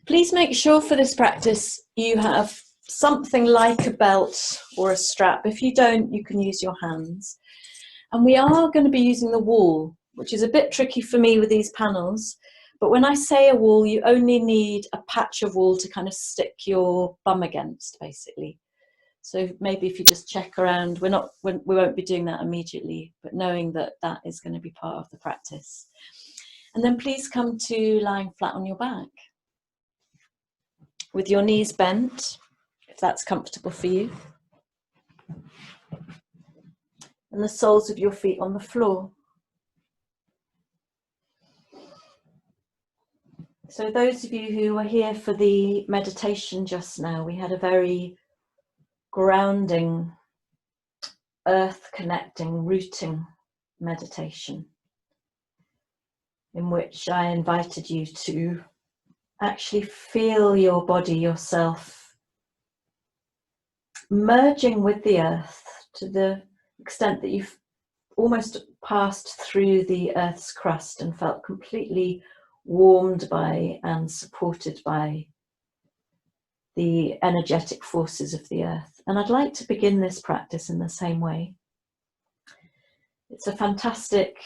Please make sure for this practice you have something like a belt or a strap. If you don't, you can use your hands. And we are going to be using the wall, which is a bit tricky for me with these panels. But when I say a wall, you only need a patch of wall to kind of stick your bum against, basically. So maybe if you just check around, we won't be doing that immediately, but knowing that that is going to be part of the practice. And then please come to lying flat on your back with your knees bent, if that's comfortable for you, and the soles of your feet on the floor. So those of you who were here for the meditation just now, we had a very grounding, earth connecting, rooting meditation in which I invited you to actually feel your body, yourself, merging with the earth to the extent that you've almost passed through the earth's crust and felt completely warmed by and supported by the energetic forces of the earth. And I'd like to begin this practice in the same way. It's a fantastic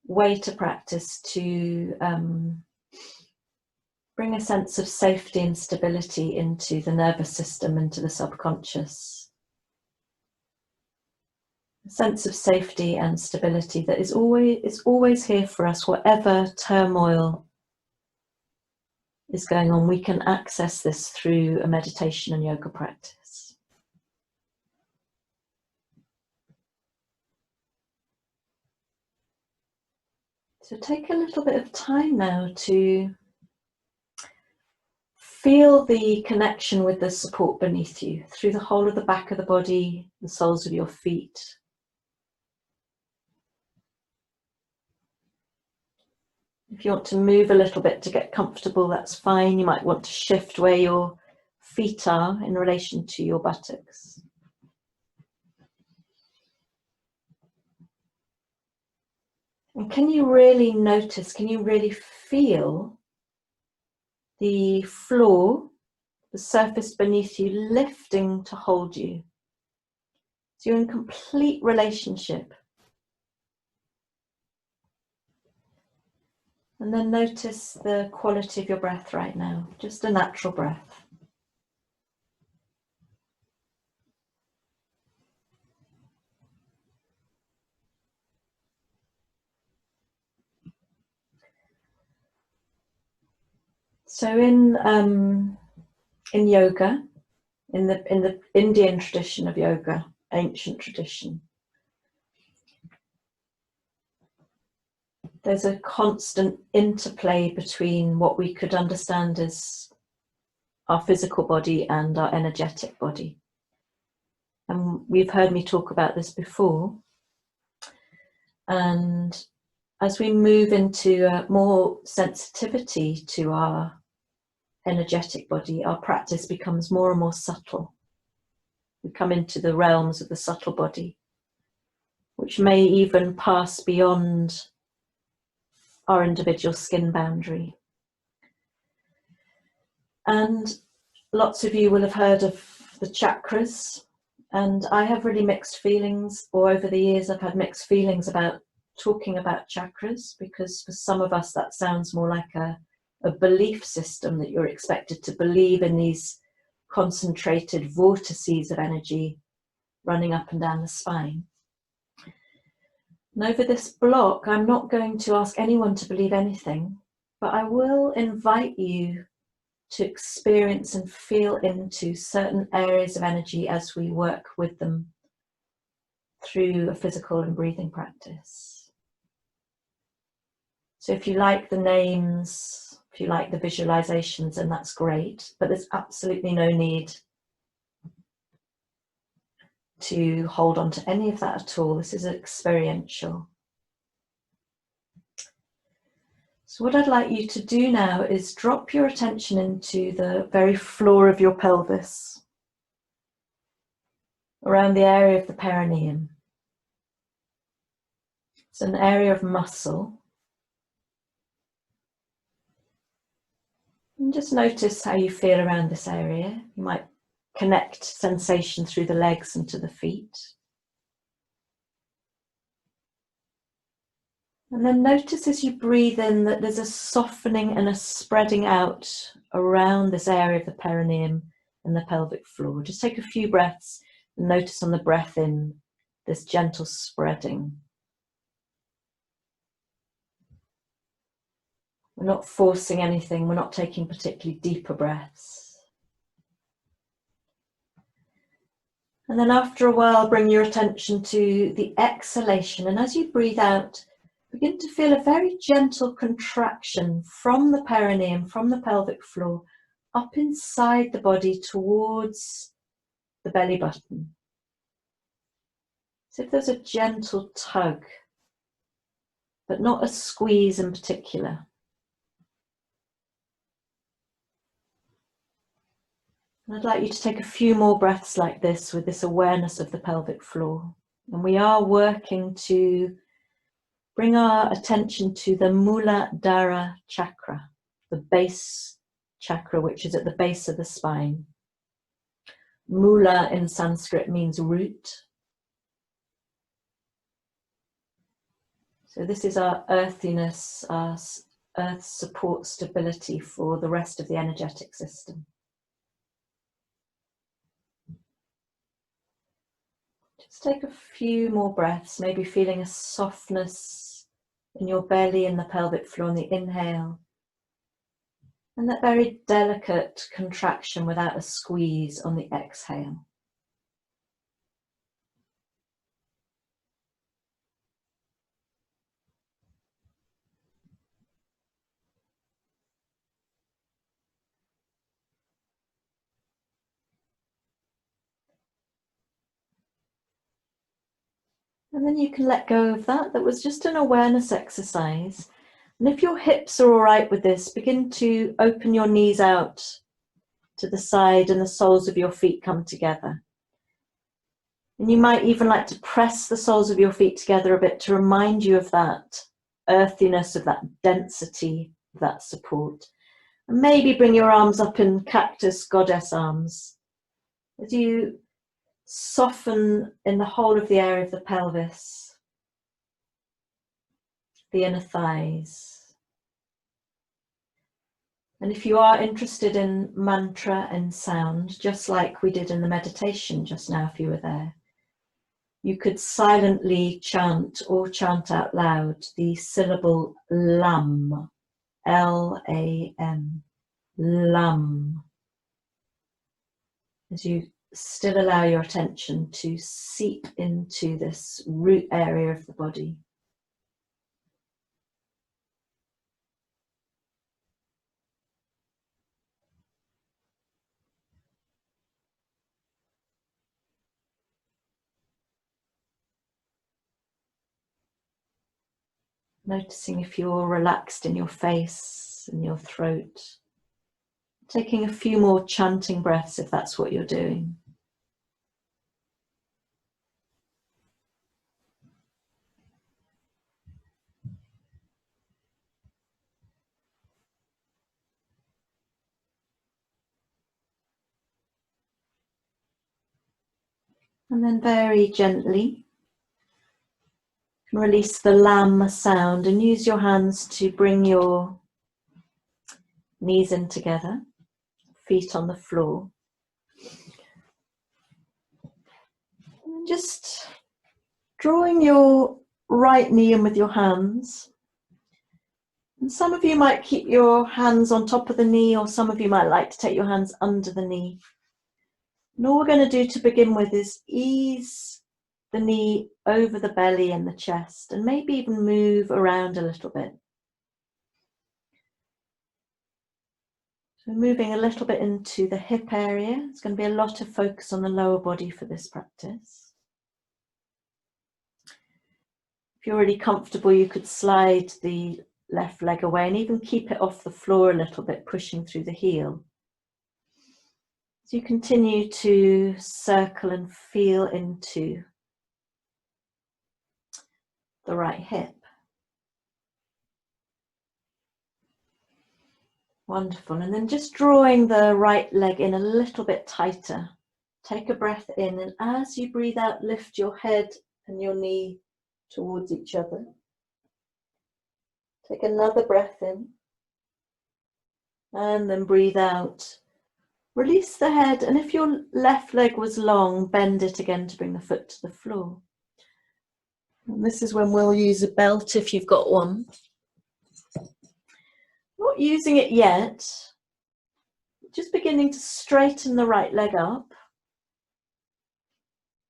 way to practice to bring a sense of safety and stability into the nervous system, into the subconscious. A sense of safety and stability that is always here for us, whatever turmoil is going on. We can access this through a meditation and yoga practice. So take a little bit of time now to feel the connection with the support beneath you, through the whole of the back of the body, the soles of your feet. If you want to move a little bit to get comfortable, that's fine. You might want to shift where your feet are in relation to your buttocks. And can you really notice, can you really feel the floor, the surface beneath you lifting to hold you? So you're in complete relationship. And then notice the quality of your breath right now, just a natural breath. So in yoga, in the Indian tradition of yoga, ancient tradition, there's a constant interplay between what we could understand as our physical body and our energetic body. And we've heard me talk about this before. And as we move into more sensitivity to our energetic body, our practice becomes more and more subtle. We come into the realms of the subtle body, which may even pass beyond our individual skin boundary. And lots of you will have heard of the chakras, and I have really mixed feelings, or over the years I've had mixed feelings about talking about chakras, because for some of us that sounds more like a belief system, that you're expected to believe in these concentrated vortices of energy running up and down the spine. And over this block, I'm not going to ask anyone to believe anything, but I will invite you to experience and feel into certain areas of energy as we work with them through a physical and breathing practice. So if you like the names, if you like the visualizations, then that's great, but there's absolutely no need to hold on to any of that at all. This is experiential. So what I'd like you to do now is drop your attention into the very floor of your pelvis, around the area of the perineum. It's an area of muscle. And just notice how you feel around this area. You might connect sensation through the legs and to the feet. And then notice as you breathe in that there's a softening and a spreading out around this area of the perineum and the pelvic floor. Just take a few breaths and notice on the breath in this gentle spreading. We're not forcing anything, we're not taking particularly deeper breaths. And then after a while, bring your attention to the exhalation. And as you breathe out, begin to feel a very gentle contraction from the perineum, from the pelvic floor, up inside the body towards the belly button. So if there's a gentle tug, but not a squeeze in particular. And I'd like you to take a few more breaths like this with this awareness of the pelvic floor. And we are working to bring our attention to the Muladhara chakra, the base chakra, which is at the base of the spine. Mula in Sanskrit means root. So this is our earthiness, our earth support stability for the rest of the energetic system. Just take a few more breaths, maybe feeling a softness in your belly and the pelvic floor on the inhale. And that very delicate contraction without a squeeze on the exhale. And then you can let go of that. That was just an awareness exercise. And if your hips are all right with this, begin to open your knees out to the side and the soles of your feet come together. And you might even like to press the soles of your feet together a bit to remind you of that earthiness, of that density, of that support. And maybe bring your arms up in cactus goddess arms. As you soften in the whole of the area of the pelvis, the inner thighs. And if you are interested in mantra and sound, just like we did in the meditation just now, if you were there, you could silently chant or chant out loud the syllable LAM, L-A-M, LAM, as you still allow your attention to seep into this root area of the body. Noticing if you're relaxed in your face and your throat. Taking a few more chanting breaths if that's what you're doing. And then very gently release the lam sound and use your hands to bring your knees in together, feet on the floor. And just drawing your right knee in with your hands. And some of you might keep your hands on top of the knee, or some of you might like to take your hands under the knee. And all we're going to do to begin with is ease the knee over the belly and the chest, and maybe even move around a little bit. So moving a little bit into the hip area. There's going to be a lot of focus on the lower body for this practice. If you're really comfortable, you could slide the left leg away and even keep it off the floor a little bit, pushing through the heel. As you continue to circle and feel into the right hip. Wonderful. And then just drawing the right leg in a little bit tighter. Take a breath in, and as you breathe out, lift your head and your knee towards each other. Take another breath in, and then breathe out. Release the head, and if your left leg was long, bend it again to bring the foot to the floor. And this is when we'll use a belt if you've got one. Not using it yet, just beginning to straighten the right leg up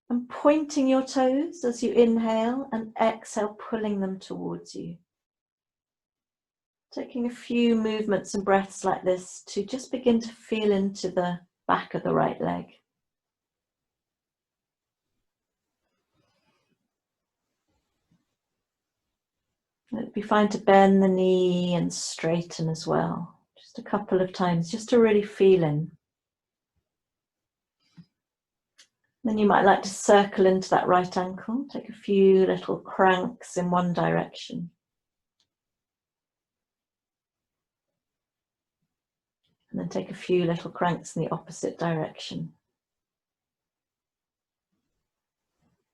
and pointing your toes as you inhale and exhale, pulling them towards you. Taking a few movements and breaths like this to just begin to feel into the back of the right leg. It'd be fine to bend the knee and straighten as well. Just a couple of times, just to really feel in. Then you might like to circle into that right ankle. Take a few little cranks in one direction. And then take a few little cranks in the opposite direction.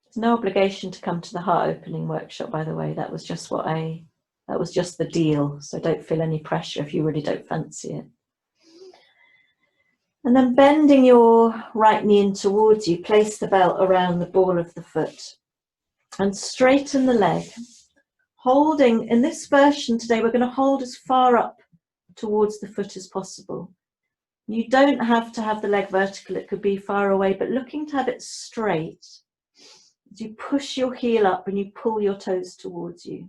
There's no obligation to come to the heart opening workshop, by the way. That was just the deal. So don't feel any pressure if you really don't fancy it. And then bending your right knee in towards you, place the belt around the ball of the foot and straighten the leg. Holding, in this version today, we're going to hold as far up towards the foot as possible. You don't have to have the leg vertical, it could be far away, but looking to have it straight. As you push your heel up and you pull your toes towards you.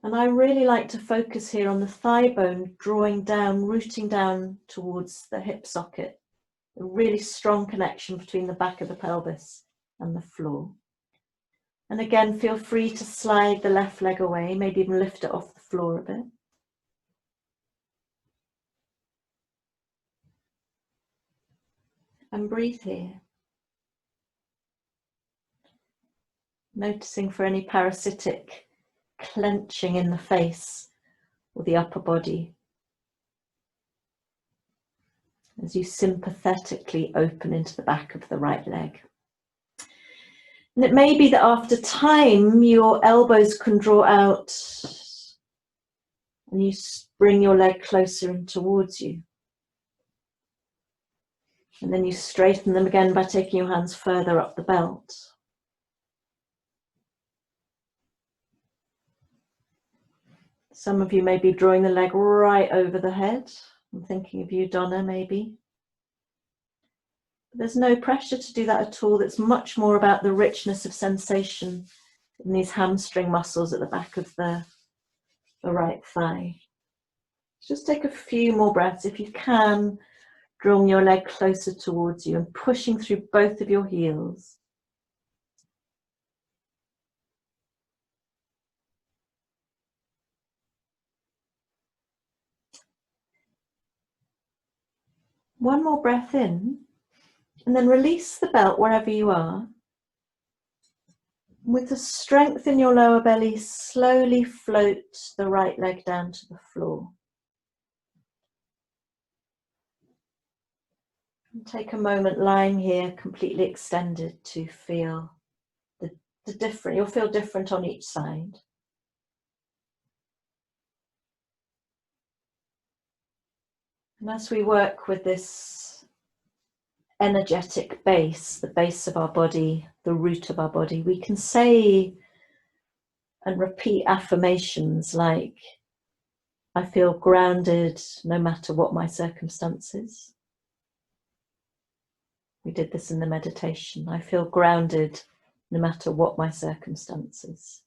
And I really like to focus here on the thigh bone, drawing down, rooting down towards the hip socket. A really strong connection between the back of the pelvis and the floor. And again, feel free to slide the left leg away, maybe even lift it off the floor a bit. And breathe here. Noticing for any parasitic clenching in the face or the upper body. As you sympathetically open into the back of the right leg. And it may be that after time, your elbows can draw out and you bring your leg closer in towards you. And then you straighten them again by taking your hands further up the belt. Some of you may be drawing the leg right over the head. I'm thinking of you, Donna, maybe. But there's no pressure to do that at all. It's much more about the richness of sensation in these hamstring muscles at the back of the right thigh. Just take a few more breaths if you can, drawing your leg closer towards you and pushing through both of your heels. One more breath in, and then release the belt wherever you are. With the strength in your lower belly, slowly float the right leg down to the floor. And take a moment lying here completely extended to feel the different, you'll feel different on each side. And as we work with this energetic base, the base of our body, the root of our body, we can say and repeat affirmations like, I feel grounded no matter what my circumstances. We did this in the meditation. I feel grounded no matter what my circumstances.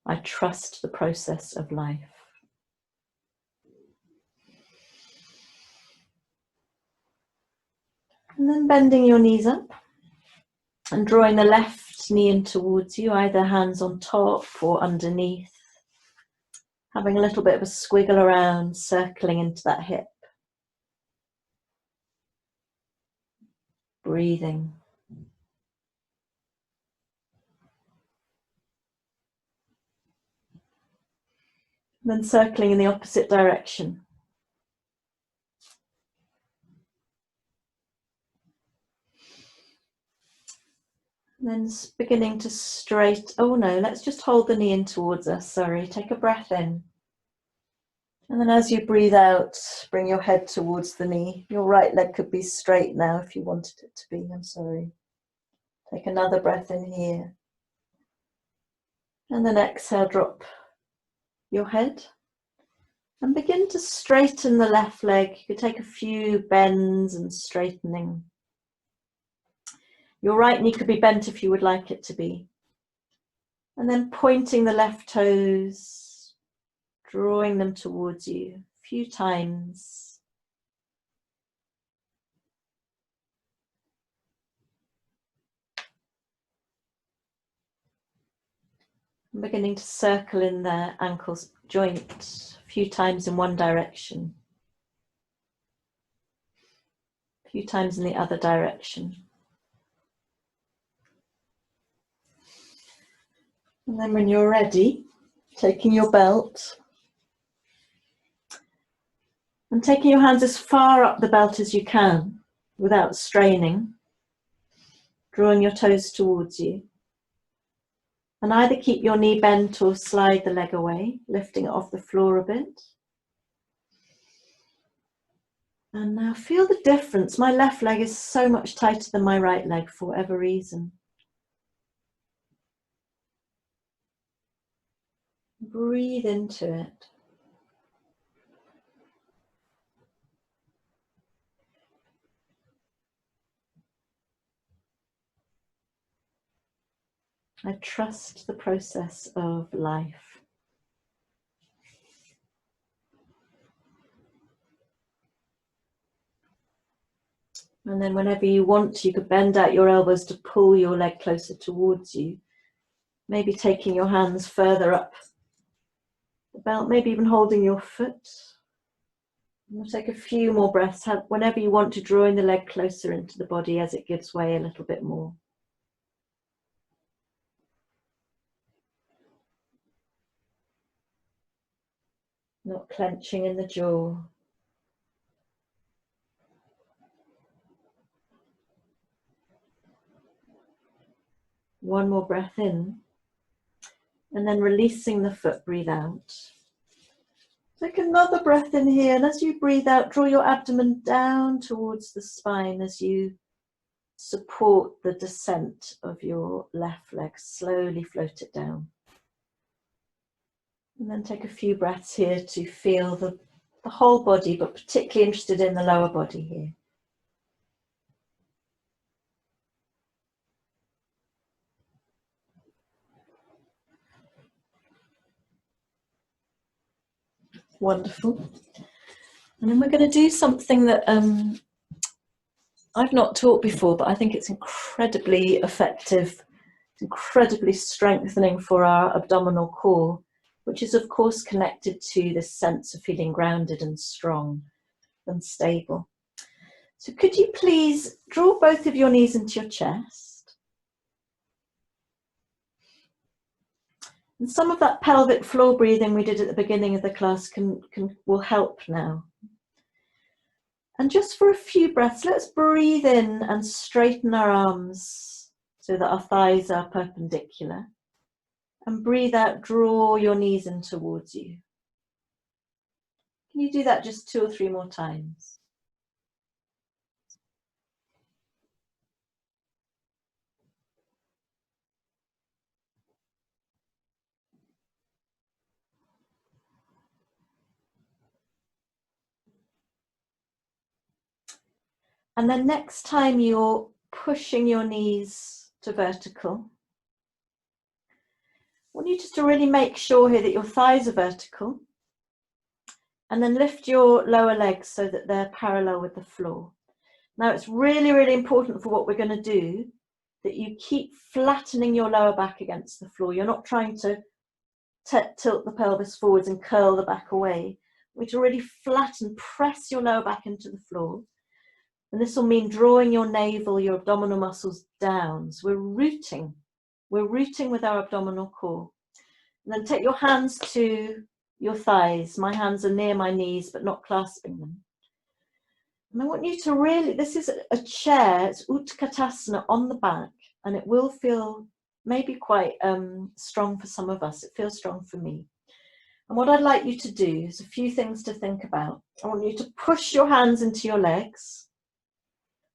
I trust the process of life. And then bending your knees up and drawing the left knee in towards you, either hands on top or underneath. Having a little bit of a squiggle around, circling into that hip. Breathing. And then circling in the opposite direction. And then beginning to oh no, let's just hold the knee in towards us, sorry. Take a breath in. And then as you breathe out, bring your head towards the knee. Your right leg could be straight now if you wanted it to be, I'm sorry. Take another breath in here. And then exhale, drop your head. And begin to straighten the left leg. You could take a few bends and straightening. Your right knee could be bent if you would like it to be. And then pointing the left toes, drawing them towards you a few times. And beginning to circle in the ankle joint a few times in one direction. A few times in the other direction. And then when you're ready, taking your belt and taking your hands as far up the belt as you can without straining, drawing your toes towards you. And either keep your knee bent or slide the leg away, lifting it off the floor a bit. And now feel the difference. My left leg is so much tighter than my right leg for whatever reason. Breathe into it. I trust the process of life. And then whenever you want, you could bend out your elbows to pull your leg closer towards you. Maybe taking your hands further up the belt, maybe even holding your foot. We'll take a few more breaths, whenever you want to, drawing the leg closer into the body as it gives way a little bit more. Not clenching in the jaw. One more breath in, and then releasing the foot, breathe out. Take another breath in here, and as you breathe out, draw your abdomen down towards the spine as you support the descent of your left leg. Slowly float it down. And then take a few breaths here to feel the whole body, but particularly interested in the lower body here. Wonderful. And then we're going to do something that I've not taught before, but I think it's incredibly effective, incredibly strengthening for our abdominal core, which is of course connected to this sense of feeling grounded and strong and stable. So could you please draw both of your knees into your chest? And some of that pelvic floor breathing we did at the beginning of the class will help now. And just for a few breaths, let's breathe in and straighten our arms so that our thighs are perpendicular. And breathe out, draw your knees in towards you. Can you do that just 2 or 3 more times? And then next time you're pushing your knees to vertical, I want you just to really make sure here that your thighs are vertical, and then lift your lower legs so that they're parallel with the floor. Now it's really, really important for what we're going to do that you keep flattening your lower back against the floor. You're not trying to tilt the pelvis forwards and curl the back away. We to really flatten, press your lower back into the floor. And this will mean drawing your navel, your abdominal muscles down. So we're rooting with our abdominal core. And then take your hands to your thighs. My hands are near my knees, but not clasping them. And I want you to really, this is a chair, it's Utkatasana on the back, and it will feel maybe quite strong for some of us. It feels strong for me. And what I'd like you to do is a few things to think about. I want you to push your hands into your legs,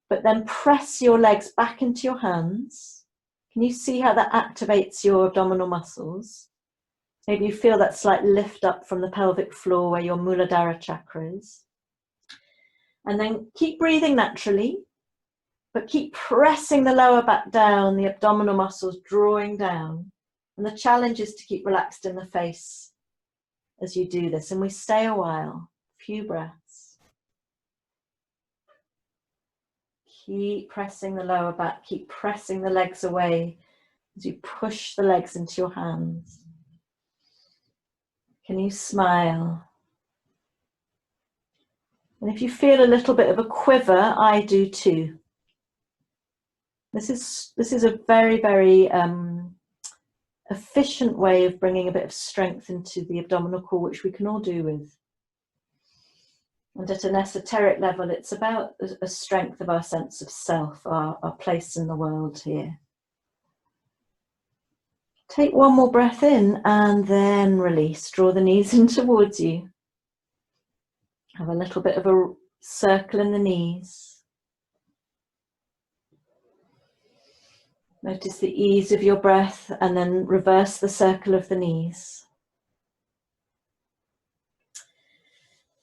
but then press your legs back into your hands. Can you see how that activates your abdominal muscles? Maybe you feel that slight lift up from the pelvic floor where your Muladhara chakra is. And then keep breathing naturally, but keep pressing the lower back down, the abdominal muscles drawing down. And the challenge is to keep relaxed in the face as you do this. And we stay a while, a few breaths. Keep pressing the lower back, keep pressing the legs away as you push the legs into your hands. Can you smile? And if you feel a little bit of a quiver, I do too. This is a very, very efficient way of bringing a bit of strength into the abdominal core, which we can all do with. And at an esoteric level, it's about a strength of our sense of self, our place in the world here. Take one more breath in and then release. Draw the knees in towards you. Have a little bit of a circle in the knees. Notice the ease of your breath and then reverse the circle of the knees.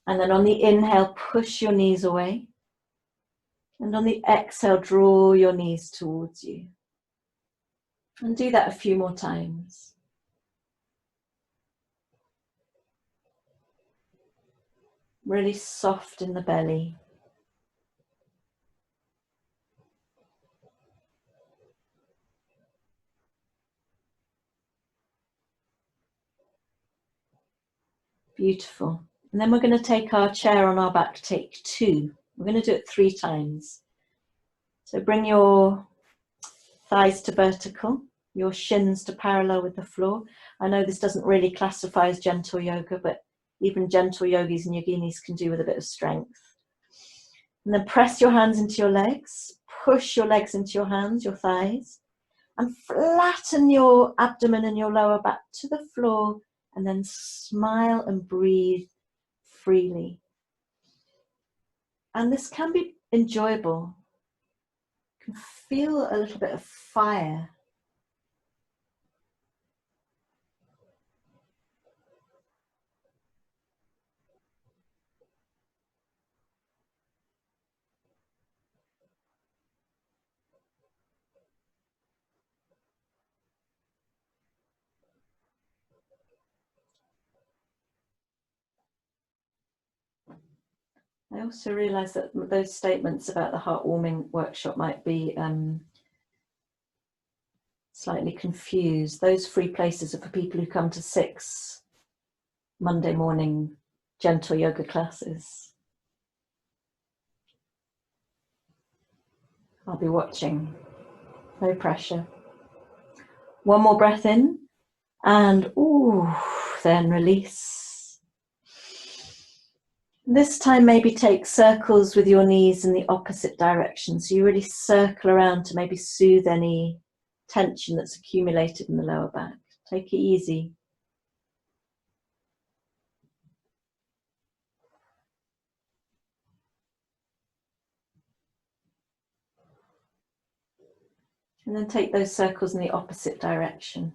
And then on the inhale, push your knees away. And on the exhale, draw your knees towards you. And do that a few more times. Really soft in the belly. Beautiful. And then we're going to take our chair on our back, take 2. We're going to do it 3 times. So bring your thighs to vertical, your shins to parallel with the floor. I know this doesn't really classify as gentle yoga, but even gentle yogis and yoginis can do with a bit of strength. And then press your hands into your legs, push your legs into your hands, your thighs, and flatten your abdomen and your lower back to the floor, and then smile and breathe freely. And this can be enjoyable. You can feel a little bit of fire. I also realise that those statements about the heartwarming workshop might be slightly confused. Those free places are for people who come to 6 Monday morning gentle yoga classes. I'll be watching. No pressure. One more breath in and then release. This time maybe take circles with your knees in the opposite direction. So you really circle around to maybe soothe any tension that's accumulated in the lower back. Take it easy. And then take those circles in the opposite direction.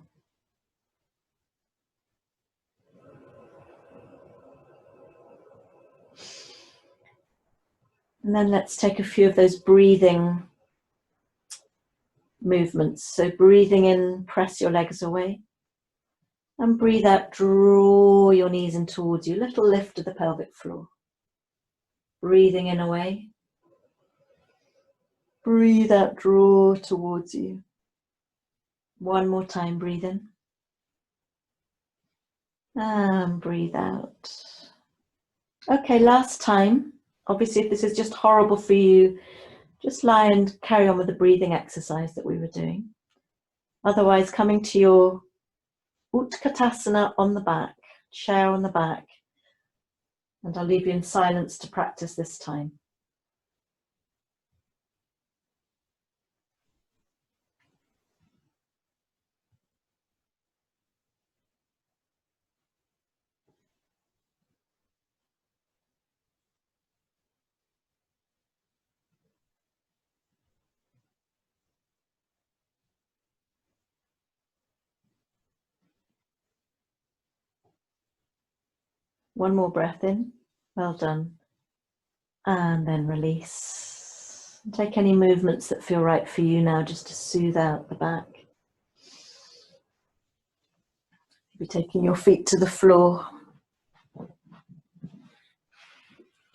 And then let's take a few of those breathing movements. So breathing in, press your legs away. And breathe out, draw your knees in towards you. Little lift of the pelvic floor. Breathing in away. Breathe out, draw towards you. One more time, breathe in. And breathe out. Okay, last time. Obviously, if this is just horrible for you, just lie and carry on with the breathing exercise that we were doing. Otherwise, coming to your Utkatasana on the back, chair on the back, and I'll leave you in silence to practice this time. One more breath in. Well done. And then release. And take any movements that feel right for you now, just to soothe out the back. Maybe taking your feet to the floor.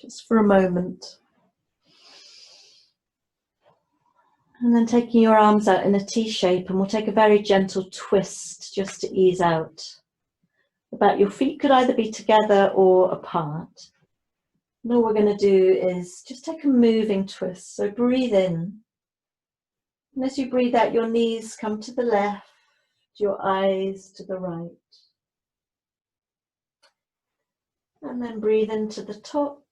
Just for a moment. And then taking your arms out in a T shape, and we'll take a very gentle twist just to ease out. Your feet could either be together or apart. And all we're going to do is just take a moving twist. So breathe in. And as you breathe out, your knees come to the left, your eyes to the right. And then breathe into the top.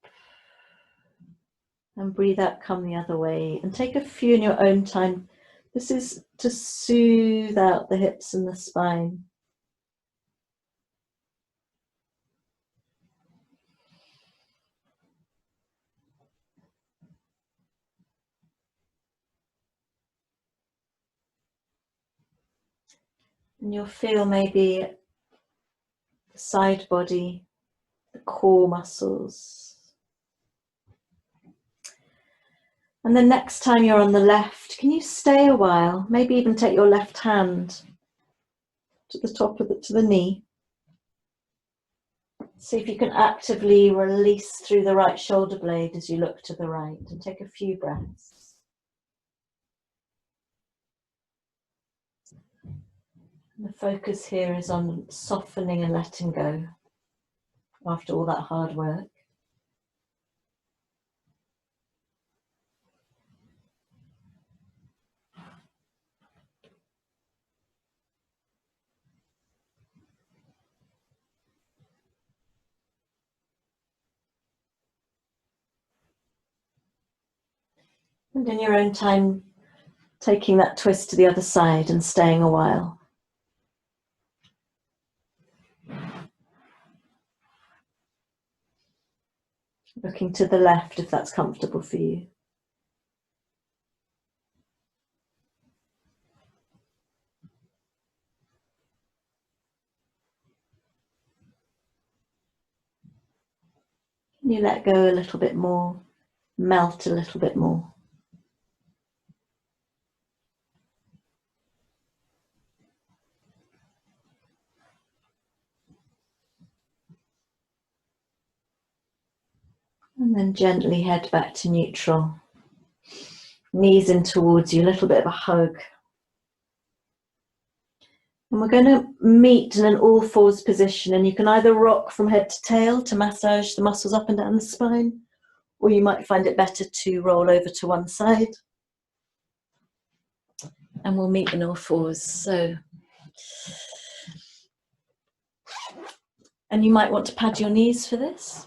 And breathe out, come the other way. And take a few in your own time. This is to soothe out the hips and the spine. And you'll feel maybe the side body, the core muscles. And the next time you're on the left, can you stay a while? Maybe even take your left hand to the top of to the knee. See if you can actively release through the right shoulder blade as you look to the right, and take a few breaths. And the focus here is on softening and letting go after all that hard work. And in your own time, taking that twist to the other side and staying a while. Looking to the left if that's comfortable for you. Can you let go a little bit more, melt a little bit more? And then gently head back to neutral. Knees in towards you, a little bit of a hug. And we're going to meet in an all fours position, and you can either rock from head to tail to massage the muscles up and down the spine, or you might find it better to roll over to one side. And we'll meet in all fours. And you might want to pad your knees for this.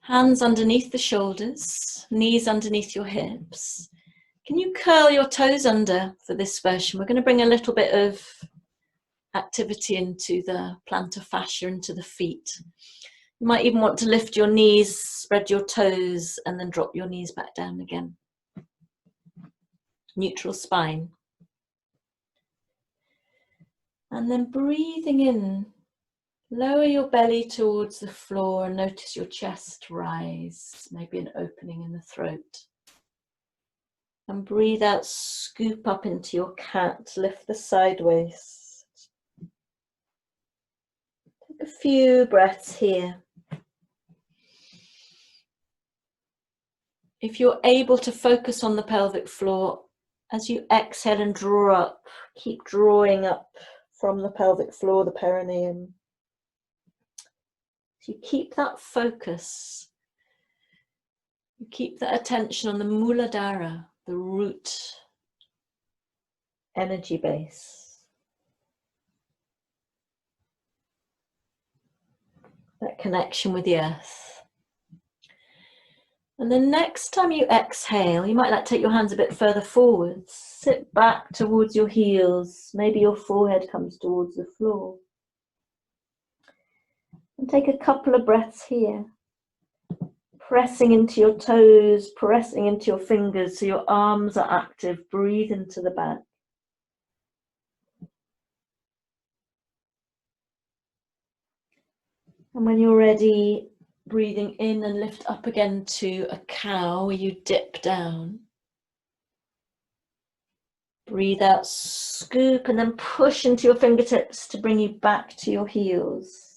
Hands underneath the shoulders, knees underneath your hips. Can you curl your toes under for this version? We're going to bring a little bit of activity into the plantar fascia, into the feet. You might even want to lift your knees, spread your toes, and then drop your knees back down again. Neutral spine. And then breathing in, lower your belly towards the floor and notice your chest rise, maybe an opening in the throat. And breathe out, scoop up into your cat, lift the side waist. Take a few breaths here. If you're able to focus on the pelvic floor, as you exhale and draw up, keep drawing up from the pelvic floor, the perineum. So you keep that focus. You keep that attention on the Muladhara, the root energy base. that connection with the earth. And then next time you exhale, you might like to take your hands a bit further forwards. Sit back towards your heels. Maybe your forehead comes towards the floor. And take a couple of breaths here. Pressing into your toes, pressing into your fingers so your arms are active. Breathe into the back. And when you're ready, breathing in and lift up again to a cow where you dip down. Breathe out, scoop, and then push into your fingertips to bring you back to your heels.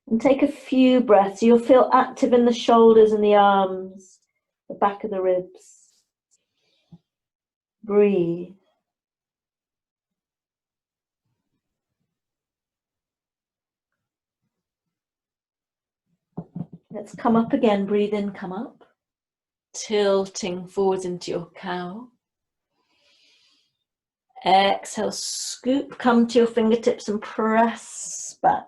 And take a few breaths. You'll feel active in the shoulders and the arms, the back of the ribs. Breathe. Let's come up again. Breathe in, come up. Tilting forwards into your cow. Exhale, scoop, come to your fingertips and press back.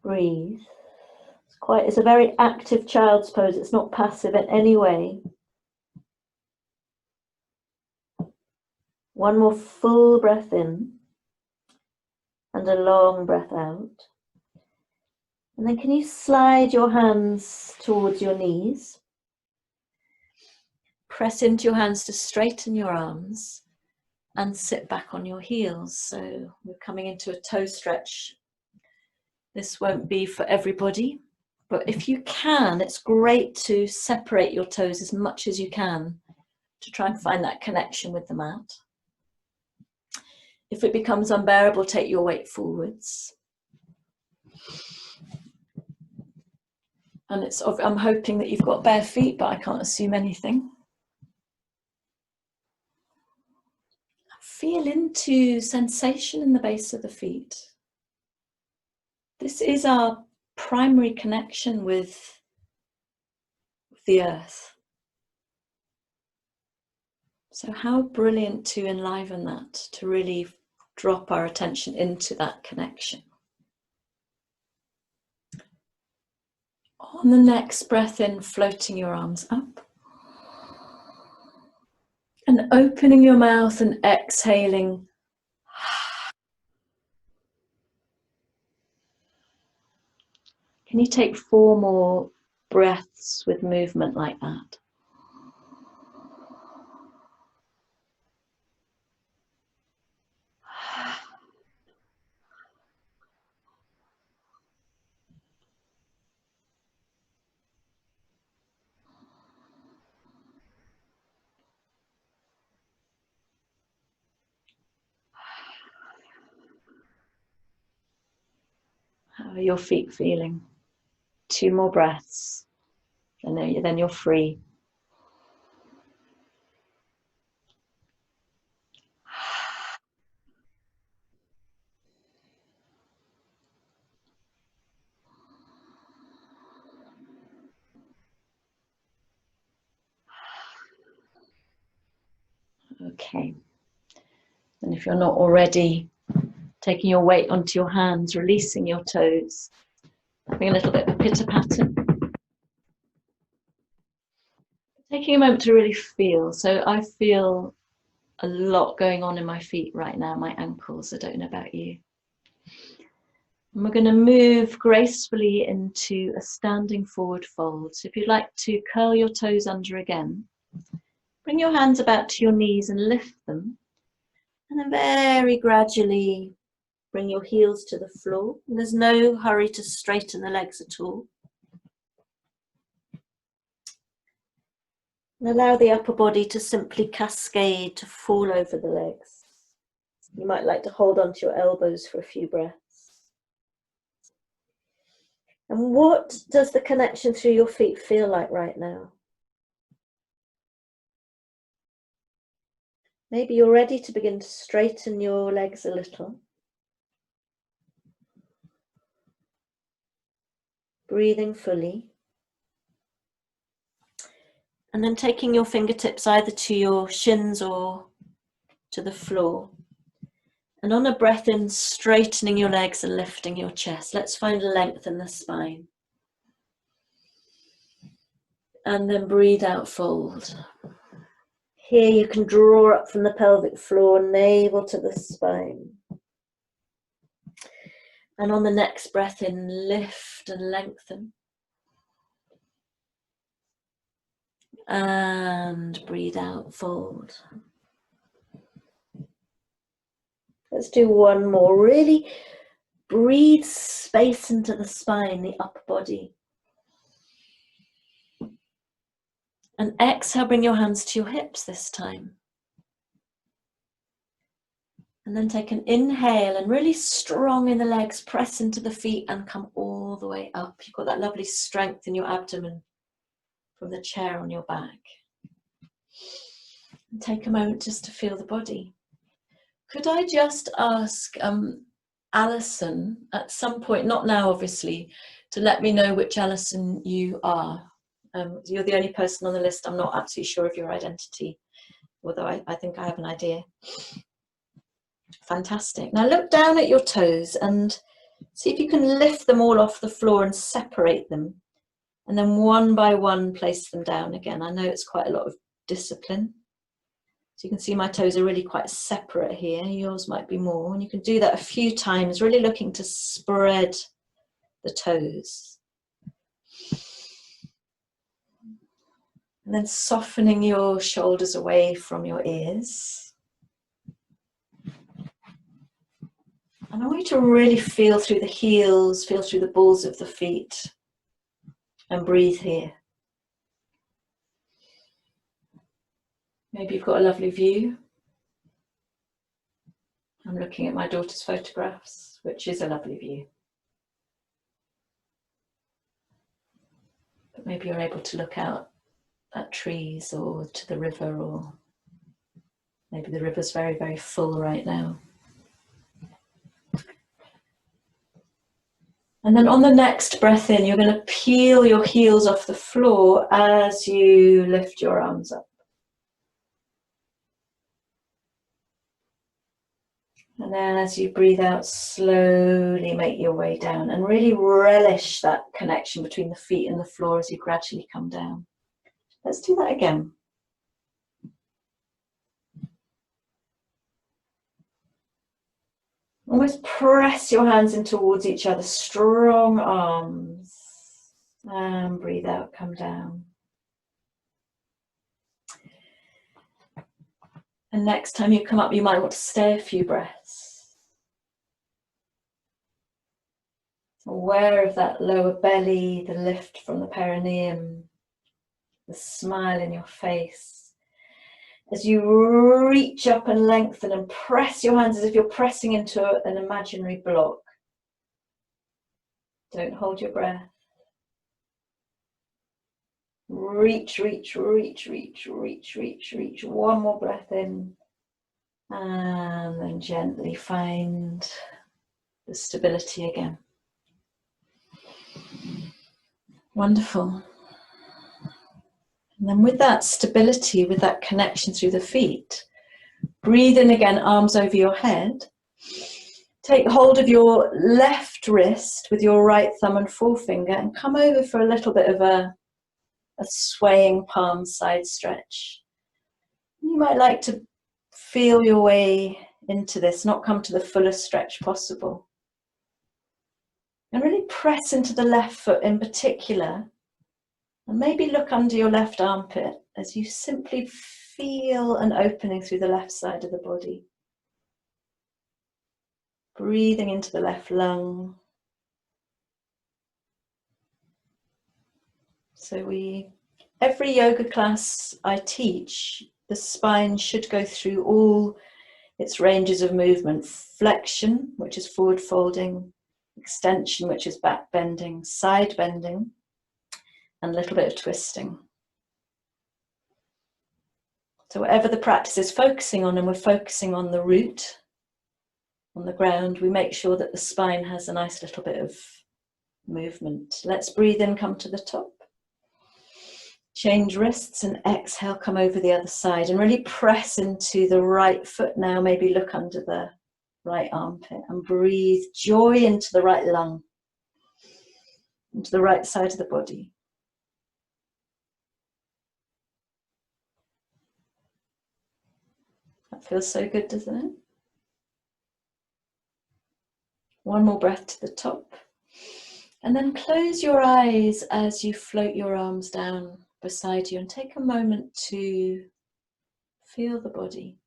Breathe. It's a very active child's pose. It's not passive in any way. One more full breath in and a long breath out. And then can you slide your hands towards your knees? Press into your hands to straighten your arms and sit back on your heels. So we're coming into a toe stretch. This won't be for everybody, but if you can, it's great to separate your toes as much as you can to try and find that connection with the mat. If it becomes unbearable, take your weight forwards. And I'm hoping that you've got bare feet, but I can't assume anything. Feel into sensation in the base of the feet. This is our primary connection with the earth. So how brilliant to enliven that, to really drop our attention into that connection. On the next breath in, floating your arms up. And opening your mouth and exhaling. Can you take 4 more breaths with movement like that? How are your feet feeling? 2 more breaths, and then you're free. Okay. And if you're not already, taking your weight onto your hands, releasing your toes, having a little bit of a pitter patter. Taking a moment to really feel. So I feel a lot going on in my feet right now, my ankles. I don't know about you. And we're going to move gracefully into a standing forward fold. So if you'd like to curl your toes under again, bring your hands about to your knees and lift them. And then very gradually bring your heels to the floor. And there's no hurry to straighten the legs at all. And allow the upper body to simply cascade to fall over the legs. You might like to hold onto your elbows for a few breaths. And what does the connection through your feet feel like right now? Maybe you're ready to begin to straighten your legs a little. breathing fully. And then taking your fingertips either to your shins or to the floor. And on a breath in, straightening your legs and lifting your chest. Let's find length in the spine. And then breathe out, fold. Here you can draw up from the pelvic floor, navel to the spine. And on the next breath in, lift and lengthen. And breathe out, fold. Let's do one more. Really breathe space into the spine, the upper body. And exhale, bring your hands to your hips this time. And then take an inhale and really strong in the legs, press into the feet and come all the way up. You've got that lovely strength in your abdomen from the chair on your back. And take a moment just to feel the body. Could I just ask Alison at some point, not now obviously, to let me know which Alison you are? You're the only person on the list. I'm not absolutely sure of your identity, although I think I have an idea. Fantastic. Now look down at your toes and see if you can lift them all off the floor and separate them. And then one by one, place them down again. I know it's quite a lot of discipline. So you can see my toes are really quite separate here. Yours might be more. And you can do that a few times, really looking to spread the toes. And then softening your shoulders away from your ears. And I want you to really feel through the heels, feel through the balls of the feet, and breathe here. Maybe you've got a lovely view. I'm looking at my daughter's photographs, which is a lovely view. But maybe you're able to look out at trees or to the river, or maybe the river's very, very full right now. And then on the next breath in, you're going to peel your heels off the floor as you lift your arms up. And then as you breathe out, slowly make your way down and really relish that connection between the feet and the floor as you gradually come down. Let's do that again. Almost press your hands in towards each other, strong arms. And breathe out, come down. And next time you come up, you might want to stay a few breaths. Aware of that lower belly, the lift from the perineum, the smile in your face. As you reach up and lengthen and press your hands as if you're pressing into an imaginary block. Don't hold your breath. Reach, reach, reach, reach, reach, reach, reach. One more breath in. And then gently find the stability again. Wonderful. And then with that stability, with that connection through the feet, breathe in again, arms over your head. Take hold of your left wrist with your right thumb and forefinger and come over for a little bit of a swaying palm side stretch. You might like to feel your way into this, not come to the fullest stretch possible. And really press into the left foot in particular. And maybe look under your left armpit as you simply feel an opening through the left side of the body. Breathing into the left lung. So every yoga class I teach, the spine should go through all its ranges of movement. Flexion, which is forward folding, extension, which is back bending, side bending, and a little bit of twisting. So whatever the practice is focusing on, and we're focusing on the root, on the ground, we make sure that the spine has a nice little bit of movement. Let's breathe in, come to the top. Change wrists and exhale, come over the other side and really press into the right foot now. Maybe look under the right armpit and breathe joy into the right lung, into the right side of the body. That feels so good, doesn't it? One more breath to the top. And then close your eyes as you float your arms down beside you and take a moment to feel the body.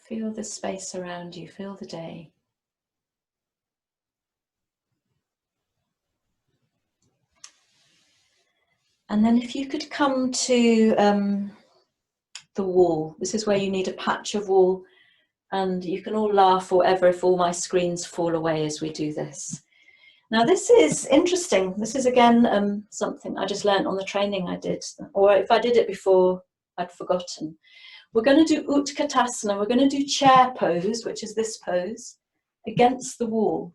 Feel the space around you, feel the day. And then if you could come to the wall. This is where you need a patch of wall, and you can all laugh or whatever if all my screens fall away as we do this. Now this is interesting. This is again something I just learned on the training I did, or if I did it before I'd forgotten. We're going to do Utkatasana. We're going to do chair pose, which is this pose, against the wall.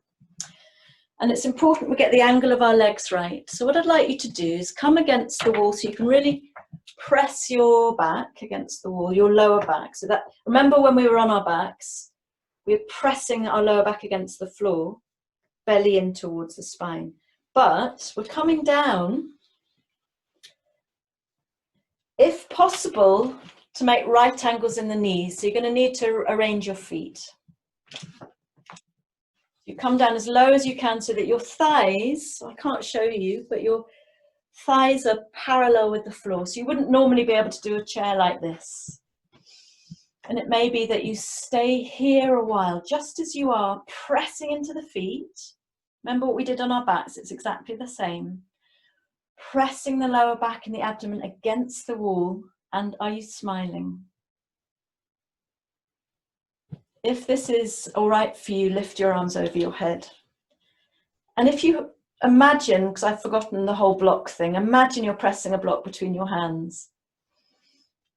And it's important we get the angle of our legs right. So what I'd like you to do is come against the wall so you can really press your back against the wall, your lower back. So that, remember when we were on our backs, we were pressing our lower back against the floor, belly in towards the spine. But we're coming down, if possible, to make right angles in the knees. So you're going to need to arrange your feet. You come down as low as you can so that your thighs, I can't show you, but your thighs are parallel with the floor. So you wouldn't normally be able to do a chair like this. And it may be that you stay here a while, just as you are, pressing into the feet. Remember what we did on our backs, it's exactly the same. Pressing the lower back and the abdomen against the wall. And are you smiling? If this is all right for you, lift your arms over your head. And if you imagine, because I've forgotten the whole block thing, imagine you're pressing a block between your hands.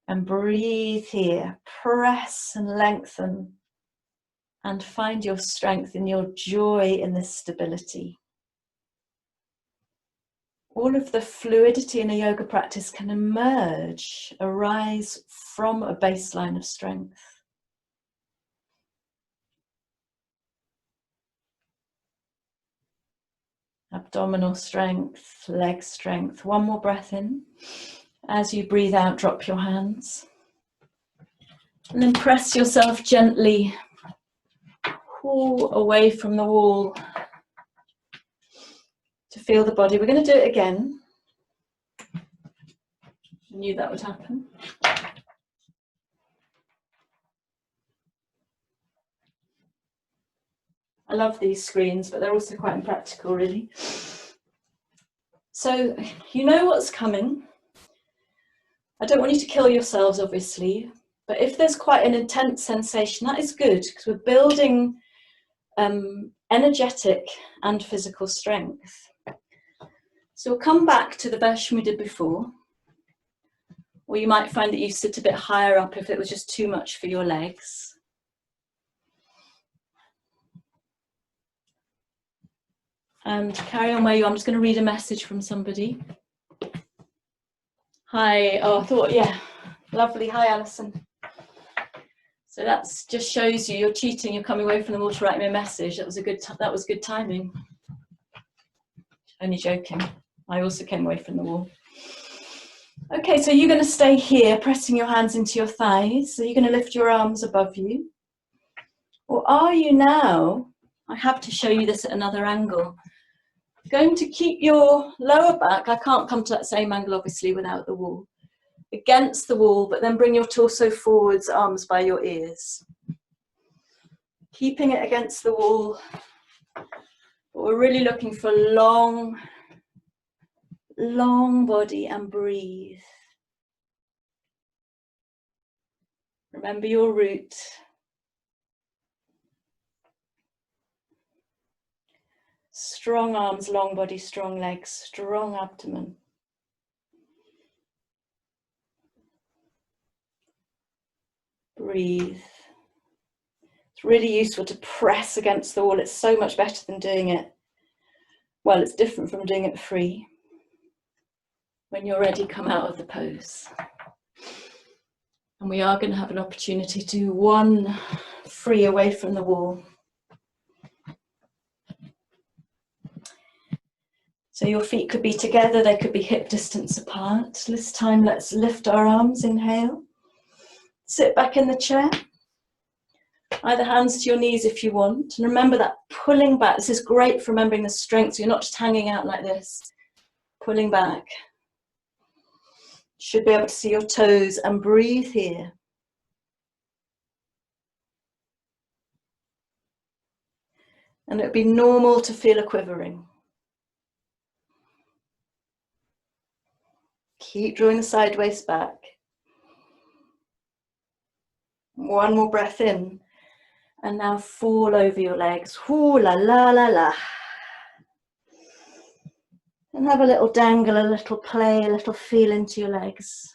And breathe here, press and lengthen, and find your strength and your joy in this stability. All of the fluidity in a yoga practice can emerge, arise from a baseline of strength. Abdominal strength, leg strength. One more breath in. As you breathe out, drop your hands. And then press yourself gently, pull away from the wall to feel the body. We're going to do it again. I knew that would happen. I love these screens, but they're also quite impractical, really. So you know what's coming. I don't want you to kill yourselves, obviously, but if there's quite an intense sensation, that is good, because we're building energetic and physical strength. So we'll come back to the version we did before, or you might find that you sit a bit higher up if it was just too much for your legs. And carry on where you are. I'm just going to read a message from somebody. Hi, oh, I thought, yeah, lovely. Hi, Alison. So that just shows you you're cheating. You're coming away from the wall to write me a message. That was good timing. Only joking. I also came away from the wall. Okay, so you're going to stay here, pressing your hands into your thighs. So you're going to lift your arms above you. Or are you now? I have to show you this at another angle. Going to keep your lower back, I can't come to that same angle obviously without the wall, against the wall, but then bring your torso forwards, arms by your ears. Keeping it against the wall, but we're really looking for long body and breathe. Remember your root. Strong arms, long body, strong legs, strong abdomen. Breathe. It's really useful to press against the wall. It's so much better than doing it, well, it's different from doing it free. When you're ready, come out of the pose. And we are going to have an opportunity to do one free away from the wall. So your feet could be together, they could be hip distance apart. This time, let's lift our arms, inhale. Sit back in the chair. Either hands to your knees if you want. And remember that pulling back. This is great for remembering the strength. So you're not just hanging out like this. Pulling back. Should be able to see your toes and breathe here. And it would be normal to feel a quivering. Keep drawing the side waist back. One more breath in. And now fall over your legs. Ooh, la la la la. And have a little dangle, a little play, a little feel into your legs.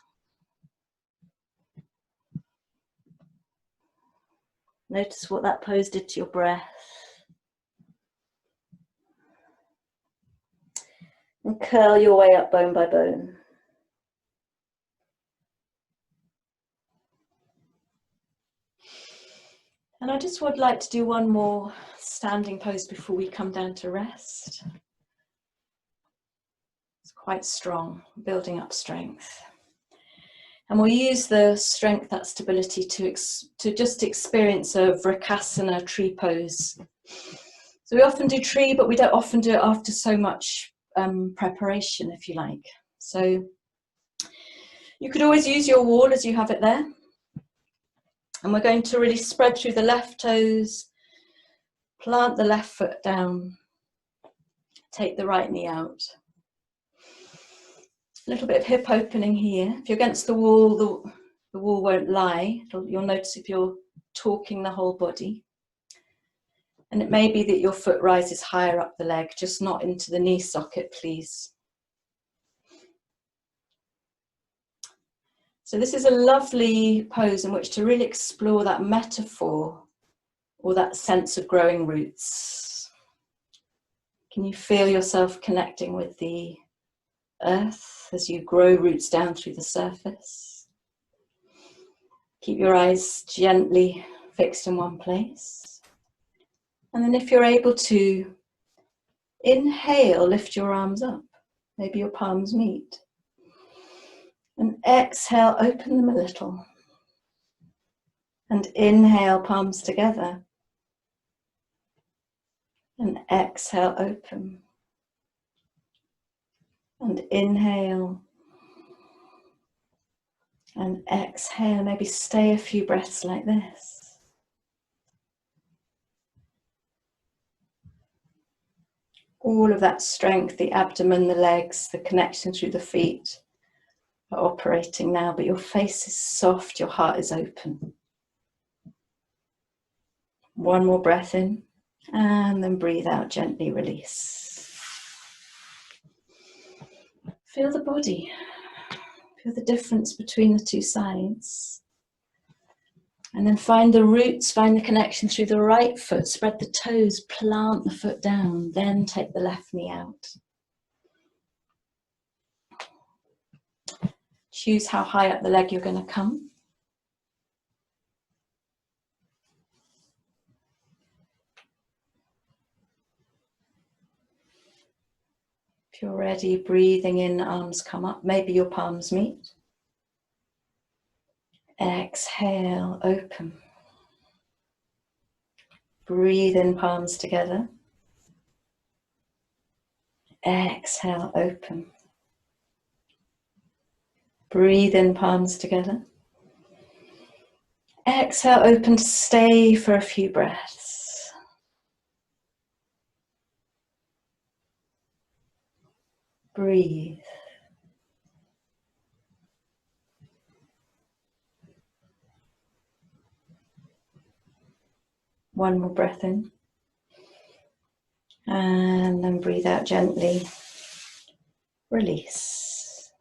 Notice what that pose did to your breath. And curl your way up bone by bone. And I just would like to do one more standing pose before we come down to rest. It's quite strong, building up strength. And we'll use the strength, that stability to just experience a vrikasana tree pose. So we often do tree, but we don't often do it after so much preparation, if you like. So you could always use your wall as you have it there. And we're going to really spread through the left toes, plant the left foot down, take the right knee out. A little bit of hip opening here. If you're against the wall, the wall won't lie. You'll notice if you're talking the whole body. And it may be that your foot rises higher up the leg, just not into the knee socket, please. So this is a lovely pose in which to really explore that metaphor or that sense of growing roots. Can you feel yourself connecting with the earth as you grow roots down through the surface? Keep your eyes gently fixed in one place. And then if you're able to, inhale, lift your arms up. Maybe your palms meet. And exhale, open them a little. And inhale, palms together. And exhale, open. And inhale. And exhale. Maybe stay a few breaths like this. All of that strength, the abdomen, the legs, the connection through the feet are operating now, but your face is soft, your heart is open. One more breath in, and then breathe out, gently release. Feel the body. Feel the difference between the two sides. And then find the roots, find the connection through the right foot, spread the toes, plant the foot down, then take the left knee out. Choose how high up the leg you're going to come. If you're ready, breathing in, arms come up. Maybe your palms meet. Exhale, open. Breathe in, palms together. Exhale, open. Breathe in, palms together. Exhale, open, stay for a few breaths. Breathe. One more breath in. And then breathe out gently. Release.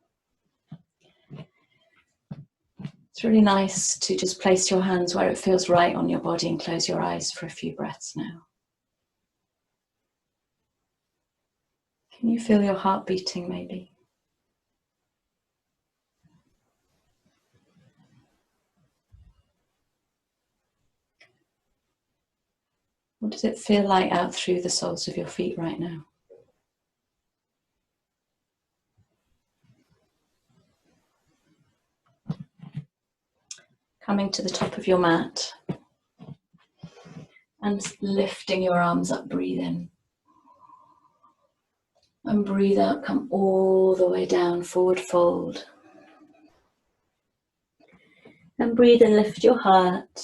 It's really nice to just place your hands where it feels right on your body and close your eyes for a few breaths now. Can you feel your heart beating maybe? What does it feel like out through the soles of your feet right now? Coming to the top of your mat and lifting your arms up, breathe in. And breathe out, come all the way down, forward fold. And breathe in, lift your heart.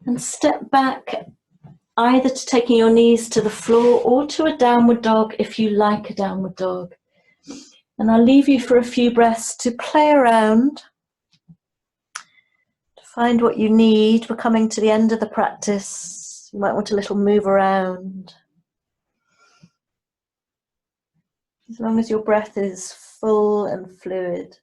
And step back, either to taking your knees to the floor or to a downward dog if you like a downward dog. And I'll leave you for a few breaths to play around, to find what you need. We're coming to the end of the practice. You might want a little move around. As long as your breath is full and fluid.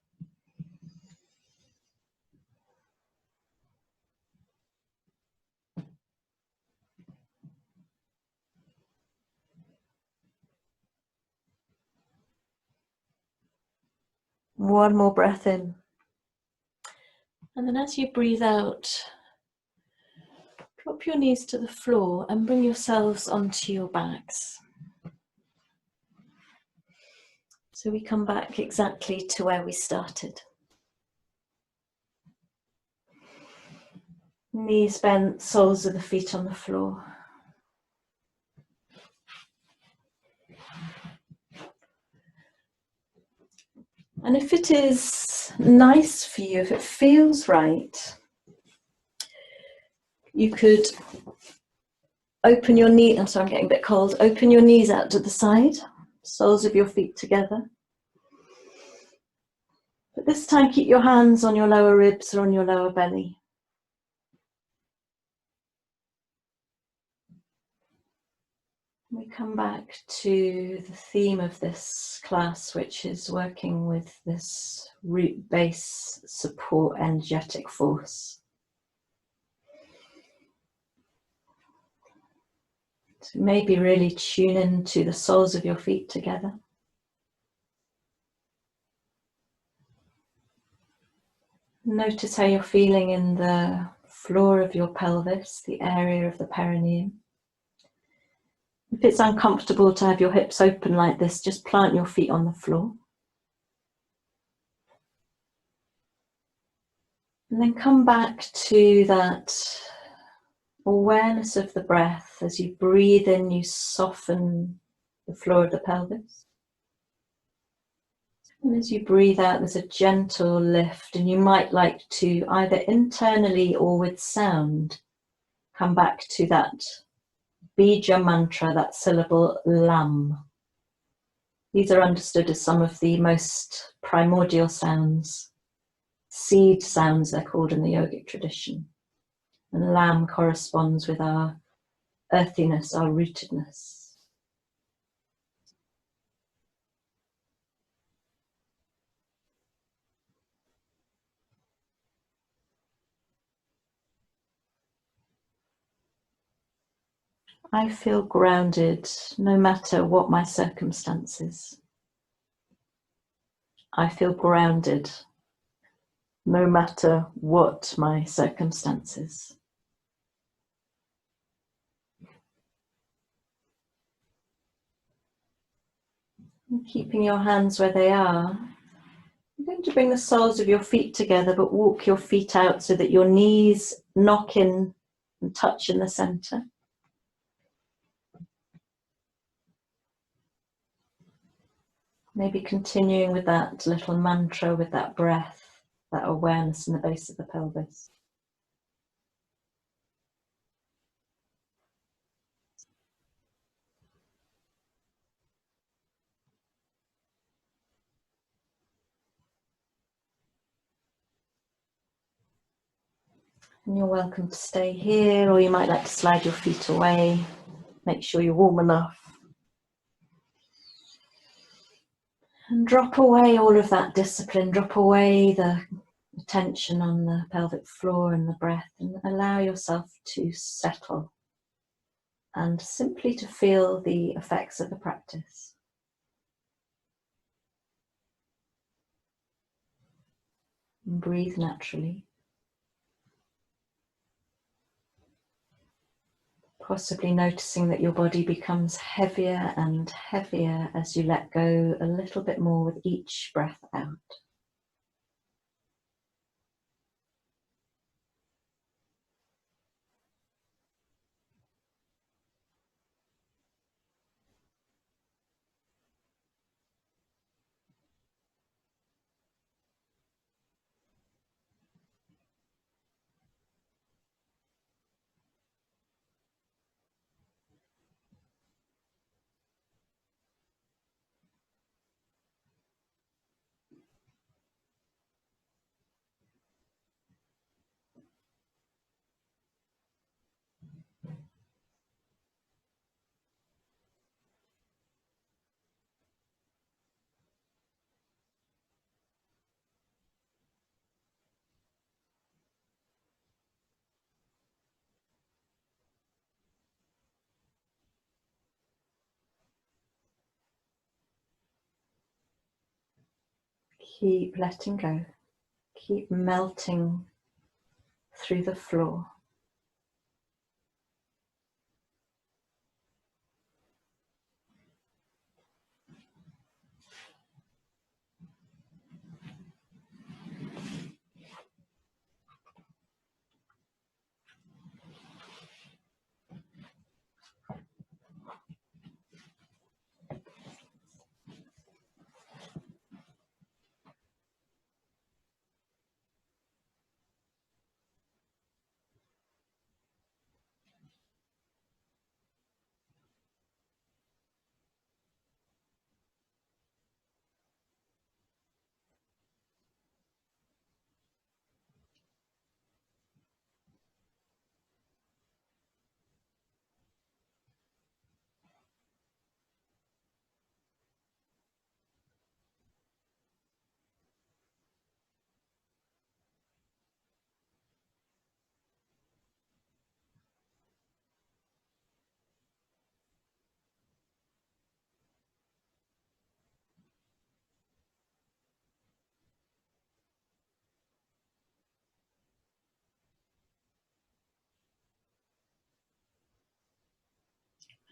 One more breath in. And then as you breathe out, drop your knees to the floor and bring yourselves onto your backs. So we come back exactly to where we started. Knees bent, soles of the feet on the floor. And if it is nice for you, if it feels right, you could open your knee, I'm sorry, I'm getting a bit cold, open your knees out to the side, soles of your feet together. But this time keep your hands on your lower ribs or on your lower belly. We come back to the theme of this class, which is working with this root base support energetic force. So maybe really tune into the soles of your feet together. Notice how you're feeling in the floor of your pelvis, the area of the perineum. If it's uncomfortable to have your hips open like this, just plant your feet on the floor. And then come back to that awareness of the breath. As you breathe in, you soften the floor of the pelvis. And as you breathe out, there's a gentle lift, and you might like to either internally or with sound come back to that bija mantra, that syllable lam. These are understood as some of the most primordial sounds, seed sounds they're called in the yogic tradition. And lam corresponds with our earthiness, our rootedness. I feel grounded no matter what my circumstances. I feel grounded no matter what my circumstances. And keeping your hands where they are, you're going to bring the soles of your feet together, but walk your feet out so that your knees knock in and touch in the center. Maybe continuing with that little mantra, with that breath, that awareness in the base of the pelvis. And you're welcome to stay here, or you might like to slide your feet away. Make sure you're warm enough. And drop away all of that discipline, drop away the tension on the pelvic floor and the breath, and allow yourself to settle and simply to feel the effects of the practice. And breathe naturally. Possibly noticing that your body becomes heavier and heavier as you let go a little bit more with each breath out. Keep letting go. Keep melting through the floor.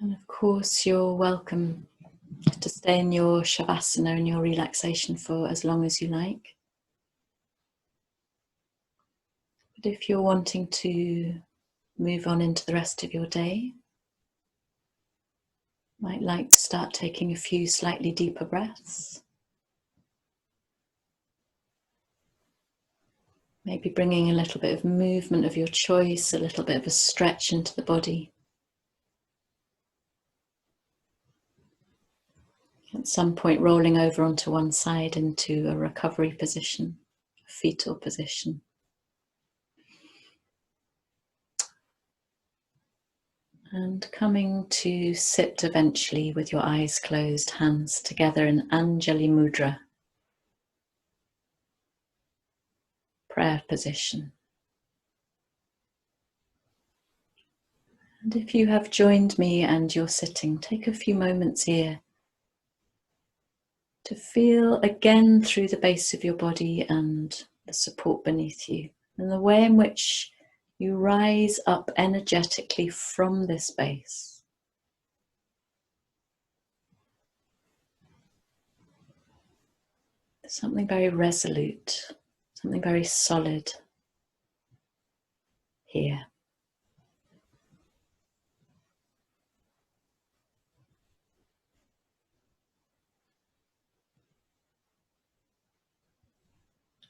And of course, you're welcome to stay in your shavasana and your relaxation for as long as you like. But if you're wanting to move on into the rest of your day, might like to start taking a few slightly deeper breaths. Maybe bringing a little bit of movement of your choice, a little bit of a stretch into the body. At some point rolling over onto one side into a recovery position, a fetal position. And coming to sit eventually with your eyes closed, hands together in Anjali Mudra, prayer position. And if you have joined me and you're sitting, take a few moments here to feel again through the base of your body and the support beneath you, and the way in which you rise up energetically from this base. Something very resolute, something very solid here.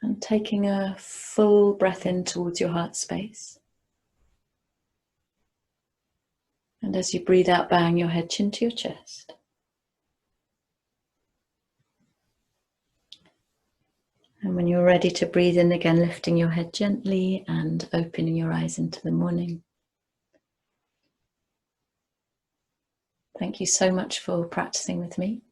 And taking a full breath in towards your heart space. And as you breathe out, bowing your head chin to your chest. And when you're ready to breathe in again, lifting your head gently and opening your eyes into the morning. Thank you so much for practicing with me.